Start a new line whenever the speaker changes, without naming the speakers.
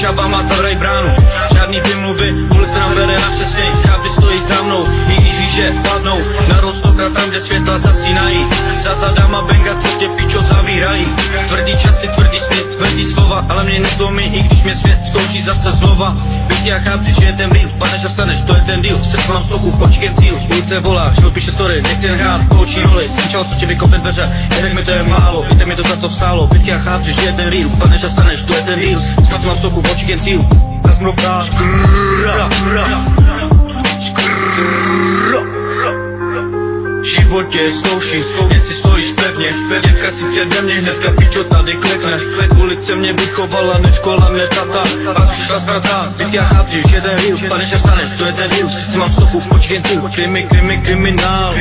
žábama zavraj bránu. Žádný vymluvy, ulice nám vede na přesněj. Chápři stojí za mnou, i když ví, že padnou na roztoka tam, kde světla zasínají. Za zadama benga, co tě pičo zavírají. Tvrdý časy, tvrdý sny, tvrdý slova, ale mě nezlomí, i když mě svět zkouší zase znova. Bytě a chápři, že je ten real, padneš a vstaneš, to je ten deal. Srdce mám soku, počkej cíl, ulice volá, život píše story, nechci jen hrát poučí roli. Jsem čal, co tě vykope dveře, jedek mi to je málo, víte mi to za to stálo. Bytě a chápři, že je ten real, padneš a vstaneš, to je ten deal. Srdce mám soku, počkej jen cíl. Život tě zkouší, jestli stojíš pevně. Děvka si přede mě, hnedka pičo tady klekne. Ulice mě vychovala, než škola mě tata. Pak přišla ztrata, bytě a chápři, že ten real. Padneš a vstaneš, to je ten real. Srdce mám stopu, počkej cíl. Kriminál.